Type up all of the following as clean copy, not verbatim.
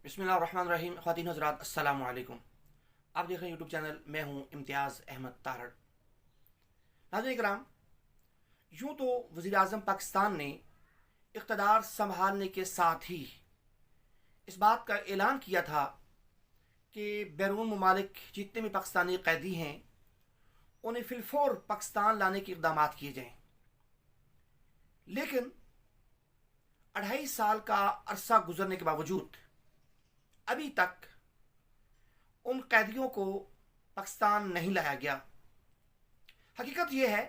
बिस्मिल्लाहिर्रहमानिर्रहीम। ख़वातीन हज़रात अस्सलामु अलैकुम। आप देख रहे हैं यूट्यूब चैनल, मैं हूं इम्तियाज़ अहमद तारड़। नाज़रीन किराम, यूँ तो वज़ीर आज़म पाकिस्तान ने इक़्तिदार संभालने के साथ ही इस बात का ऐलान किया था कि बैरून ममालिक जितने भी पाकिस्तानी कैदी हैं उन्हें फ़िलफ़ौर पाकिस्तान लाने के इक़दाम किए जाएँ। लेकिन 2.5 साल का अरसा गुजरने के बावजूद अभी तक उन कैदियों को पाकिस्तान नहीं लाया गया। हकीकत यह है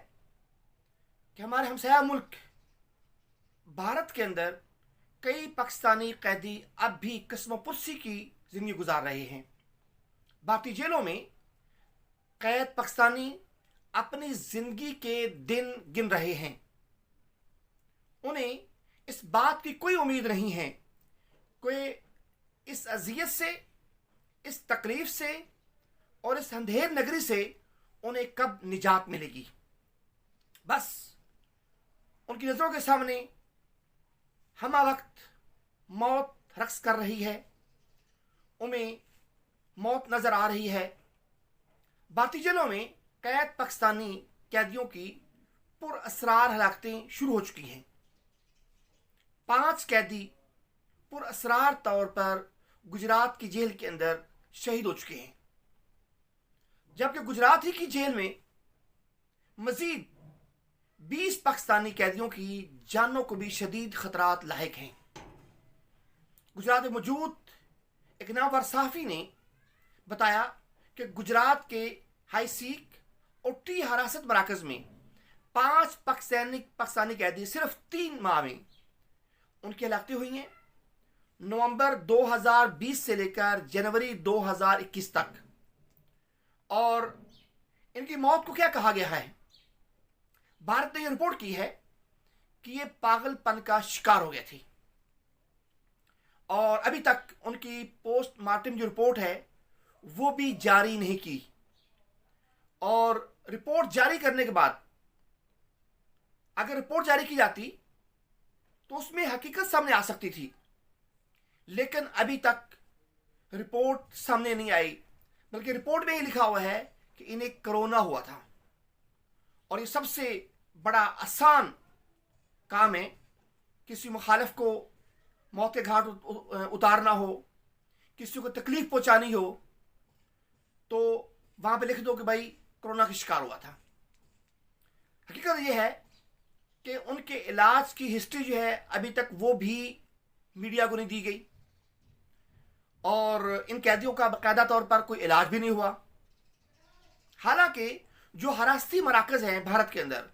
कि हमारे हमसाया मुल्क भारत के अंदर कई पाकिस्तानी कैदी अब भी किस्मपुरसी की ज़िंदगी गुजार रहे हैं। भारतीय जेलों में कैद पाकिस्तानी अपनी ज़िंदगी के दिन गिन रहे हैं। उन्हें इस बात की कोई उम्मीद नहीं है कोई इस अजियत से, इस तकलीफ से और इस अंधेर नगरी से उन्हें कब निजात मिलेगी। बस उनकी नज़रों के सामने हमा वक्त मौत रक्स कर रही है, उन्हें मौत नज़र आ रही है। भारतीय जेलों में कैद पाकिस्तानी कैदियों की पुरअसरार हलाकतें शुरू हो चुकी हैं। 5 कैदी पुरअसरार तौर पर गुजरात की जेल के अंदर शहीद हो चुके हैं, जबकि गुजरात ही की जेल में मजीद 20 पाकिस्तानी कैदियों की जानों को भी शदीद खतरात लायक हैं। गुजरात में मौजूद एक नामवर सहाफ़ी ने बताया कि गुजरात के हाई सीक और टी हरासत मराकज़ में 5 पाकिस्तानी कैदी सिर्फ 3 माह में उनकी हलाकतें हुई हैं। नवंबर 2020 से लेकर जनवरी 2021 तक। और इनकी मौत को क्या कहा गया है? भारत ने यह रिपोर्ट की है कि ये पागलपन का शिकार हो गए थे और अभी तक उनकी पोस्टमार्टम जो रिपोर्ट है वो भी जारी नहीं की। और रिपोर्ट जारी करने के बाद अगर रिपोर्ट जारी की जाती तो उसमें हकीकत सामने आ सकती थी, लेकिन अभी तक रिपोर्ट सामने नहीं आई। बल्कि रिपोर्ट में ये लिखा हुआ है कि इन्हें कोरोना हुआ था। और ये सबसे बड़ा आसान काम है, किसी मुखालिफ को मौत के घाट उतारना हो, किसी को तकलीफ पहुंचानी हो, तो वहां पे लिख दो कि भाई कोरोना का शिकार हुआ था। हकीकत ये है कि उनके इलाज की हिस्ट्री जो है अभी तक वो भी मीडिया को नहीं दी गई और इन कैदियों का बाकायदा तौर पर कोई इलाज भी नहीं हुआ। हालांकि जो हरासती मराकज़ हैं भारत के अंदर,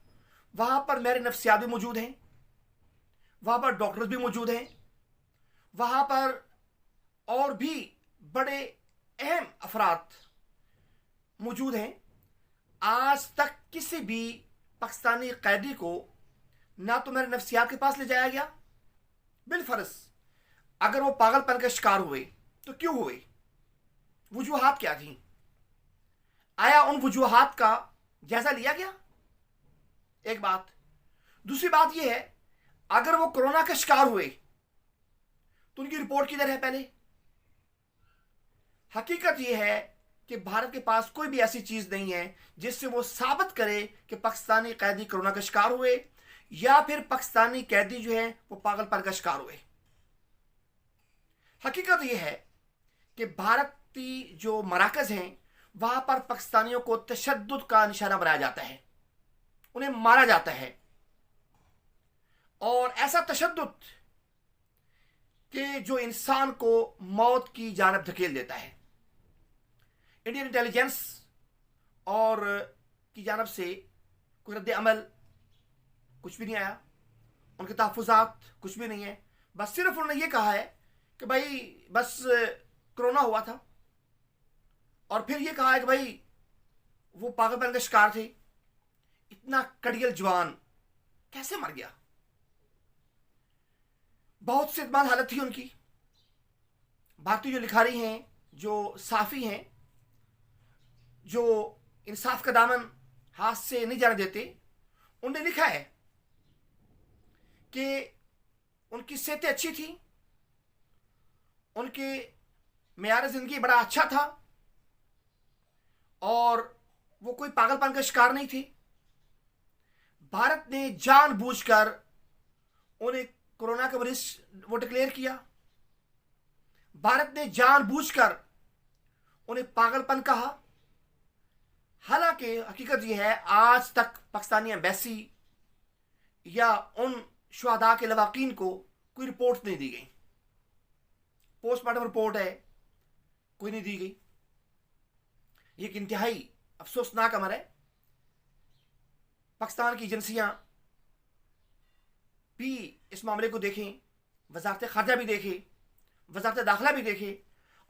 वहां पर मेरे नफ्सियात भी मौजूद हैं, वहां पर डॉक्टर्स भी मौजूद हैं, वहां पर और भी बड़े अहम अफराद मौजूद हैं। आज तक किसी भी पाकिस्तानी कैदी को ना तो मेरे नफ्सियात के पास ले जाया गया, बिलफर्ज अगर वो पागलपन का शिकार हुए तो क्यों हुए, वजूहात क्या थी, आया उन वजूहात का जायजा लिया गया? एक बात। दूसरी बात यह है, अगर वो कोरोना का शिकार हुए तो उनकी रिपोर्ट किधर है? पहले हकीकत यह है कि भारत के पास कोई भी ऐसी चीज नहीं है जिससे वो साबित करे कि पाकिस्तानी कैदी कोरोना का शिकार हुए या फिर पाकिस्तानी कैदी जो है वो पागलपन का शिकार हुए। हकीकत यह है कि भारतीय जो मराकज़ हैं वहां पर पाकिस्तानियों को तशद्दुद का निशाना बनाया जाता है, उन्हें मारा जाता है। और ऐसा तशद्दुद कि जो इंसान को मौत की जानब धकेल देता है। इंडियन इंटेलिजेंस और की जानब से कोई रद्द अमल कुछ भी नहीं आया, उनके तहफ़्फ़ुज़ात कुछ भी नहीं है। बस सिर्फ उन्होंने ये कहा है कि भाई बस कोरोना हुआ था, और फिर ये कहा है कि भाई वो पागलपन का शिकार थे। इतना कड़ियल जवान कैसे मर गया? बहुत सेहतमंद हालत थी उनकी। भारतीय जो लिखारी हैं, जो साफ़ी हैं, जो इंसाफ का दामन हाथ से नहीं जाने देते, उन्होंने लिखा है कि उनकी सेहतें अच्छी थी, उनकी उनके मेयार ज़िंदगी बड़ा अच्छा था और वो कोई पागलपन का शिकार नहीं थे। भारत ने जानबूझकर उन्हें कोरोना का मरीज वो डिक्लेयर किया। भारत ने जानबूझकर उन्हें पागलपन कहा। हालांकि हकीकत यह है, आज तक पाकिस्तानी एम्बेसी या उन शुहदा के लवाकीन को कोई रिपोर्ट नहीं दी गई। पोस्टमार्टम रिपोर्ट है, कोई नहीं दी गई। ये एक इंतहाई अफसोसनाक अमर है। पाकिस्तान की एजेंसियां भी इस मामले को देखें, वजारत खारजा भी देखे, वजारत दाखिला भी देखे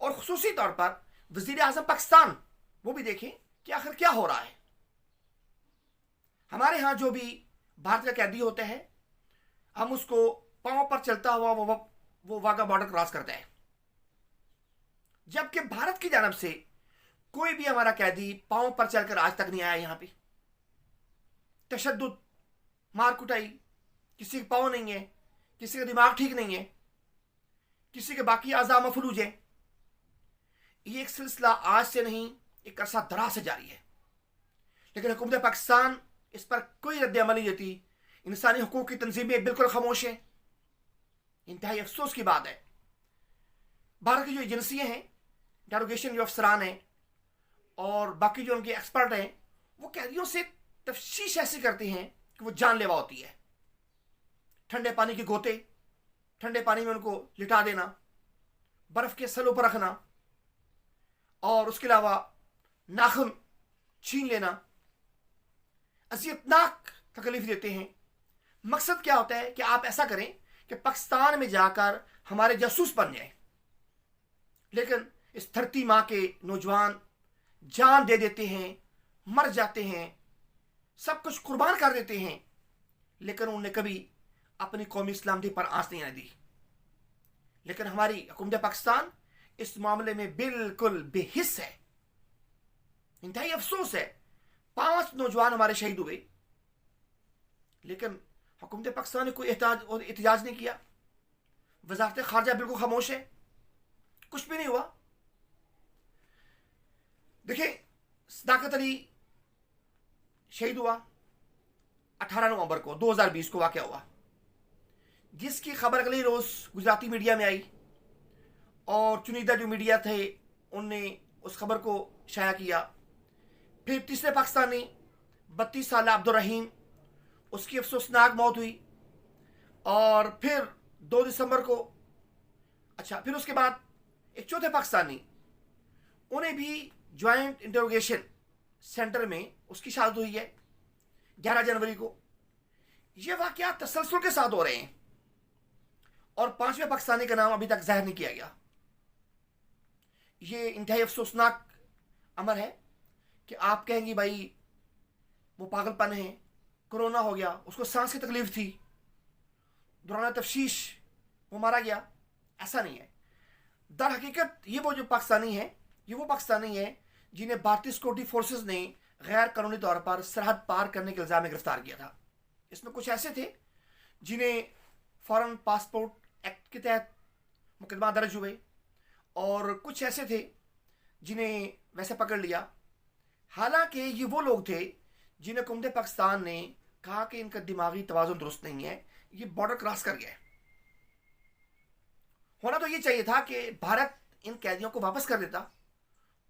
और खुसूसी तौर पर वजीर आजम पाकिस्तान वो भी देखें कि आखिर क्या हो रहा है। हमारे यहाँ जो भी भारत का कैदी होता है, हम उसको पांव पर चलता हुआ वो वाघा बॉर्डर क्रॉस करता है, जबकि भारत की जानब से कोई भी हमारा कैदी पांव पर चलकर आज तक नहीं आया। यहां पे तशद्दुद, मार कुटाई, किसी के पांव नहीं है, किसी का दिमाग ठीक नहीं है, किसी के बाकी आज़ा मफलूज है। ये एक सिलसिला आज से नहीं, एक अरसा दराज से जारी है। लेकिन हुकूमत पाकिस्तान इस पर कोई रद्द अमल नहीं देती। इंसानी हकूक की तंजीमें बिल्कुल खामोश है। इंतहाई अफसोस की बात है। भारत की जो एजेंसियां हैं, इंटरोगेशन जो अफसरान हैं और बाकी जो उनके एक्सपर्ट हैं, वो कैदियों से तफ्तीश ऐसी करते हैं कि वो जानलेवा होती है। ठंडे पानी के गोते, ठंडे पानी में उनको लिटा देना, बर्फ के सलों पर रखना और उसके अलावा नाखून छीन लेना, अजियतनाक तकलीफ देते हैं। मकसद क्या होता है कि आप ऐसा करें कि पाकिस्तान में जाकर हमारे जासूस बन जाएं। लेकिन इस धरती माँ के नौजवान जान दे देते हैं, मर जाते हैं, सब कुछ कुर्बान कर देते हैं, लेकिन उन्होंने कभी अपनी कौमी सलामती पर आंच नहीं आने दी। लेकिन हमारी हुकूमत पाकिस्तान इस मामले में बिल्कुल बेहिस है। इंतहाई अफसोस है, 5 नौजवान हमारे शहीद हुए, लेकिन हुकूमत पाकिस्तान ने कोई एहतजाज नहीं किया। वजारत खारजा बिल्कुल खामोश है, कुछ भी नहीं हुआ। देखिए, सदाकत अली शहीद हुआ 18 नवंबर को 2020 को वाक़या हुआ, जिसकी खबर अगले रोज गुजराती मीडिया में आई और चुनिंदा जो मीडिया थे उनने उस खबर को शाया किया। फिर तीसरे पाकिस्तानी 32 साल अब्दुल रहीम, उसकी अफसोसनाक मौत हुई। और फिर 2 दिसंबर को, फिर उसके बाद एक चौथे पाकिस्तानी, उन्हें भी ज्वाइंट इंटरोगेशन सेंटर में उसकी शहादत हुई है 11 जनवरी को। ये वाकया तसलसल के साथ हो रहे हैं और 5वें पाकिस्तानी का नाम अभी तक जाहिर नहीं किया गया। ये इंतहाई अफसोसनाक अमर है कि आप कहेंगे भाई वो पागलपन है, कोरोना हो गया, उसको सांस की तकलीफ थी, दौरान तफ्तीश वो मारा गया। ऐसा नहीं है। दर हकीकत ये वो जो पाकिस्तानी है, ये वो पाकिस्तानी है जिन्हें भारतीय सिक्योरिटी फोर्सेस ने गैर कानूनी तौर पर सरहद पार करने के इल्ज़ाम में गिरफ्तार किया था। इसमें कुछ ऐसे थे जिन्हें फॉरेन पासपोर्ट एक्ट के तहत मुकदमा दर्ज हुए और कुछ ऐसे थे जिन्हें वैसे पकड़ लिया। हालांकि ये वो लोग थे जिन्हें हुकूमत पाकिस्तान ने कहा कि इनका दिमागी तवाज़ुन दुरुस्त नहीं है, ये बॉर्डर क्रॉस कर गए। होना तो ये चाहिए था कि भारत इन कैदियों को वापस कर देता,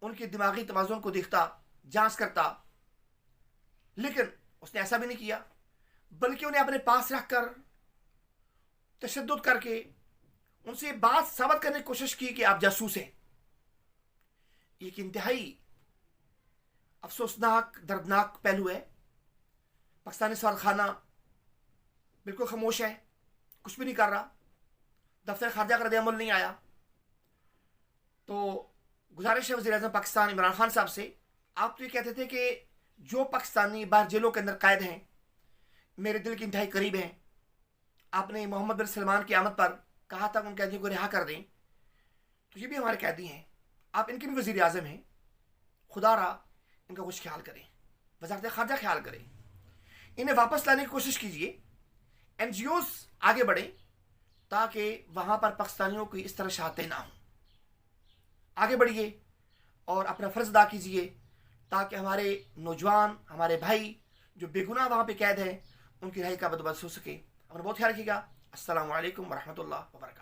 उनके दिमागी तवाज़ुन को देखता, जांच करता, लेकिन उसने ऐसा भी नहीं किया, बल्कि उन्हें अपने पास रखकर तशद्दुद करके उनसे ये बात साबित करने की कोशिश की कि आप जासूस हैं। एक इंतहाई अफसोसनाक, दर्दनाक पहलू है। पाकिस्तानी सफारतखाना बिल्कुल खामोश है, कुछ भी नहीं कर रहा। दफ्तर खारजा का रद्द-ए-अमल नहीं आया। तो गुजारिश है वज़ीर आज़म पाकिस्तान इमरान खान साहब से, आप तो ये कहते थे कि जो पाकिस्तानी बाहर जेलों के अंदर कैद हैं मेरे दिल के इंतहाई करीब हैं। आपने मोहम्मद बिन सलमान की आमद पर कहा था उन कैदियों को रिहा कर दें, तो ये भी हमारे कैदी हैं, आप इनके भी वज़ीर आज़म हैं, खुदा रहा इनका कुछ ख्याल करें, वज़ारत खारजा ख्याल करें, इन्हें वापस लाने की कोशिश कीजिए। NGOs आगे बढ़ें ताकि वहाँ पर पाकिस्तानियों की इस तरह शहादतें ना हों। आगे बढ़िए और अपना फ़र्ज़ अदा कीजिए, ताकि हमारे नौजवान, हमारे भाई जो बेगुनाह वहाँ पे कैद हैं, उनकी रिहाई का बंदोबस्त हो सके। अपना बहुत ख्याल रखिएगा। अस्सलामु अलैकुम वरहमतुल्लाह वबरकातुहू।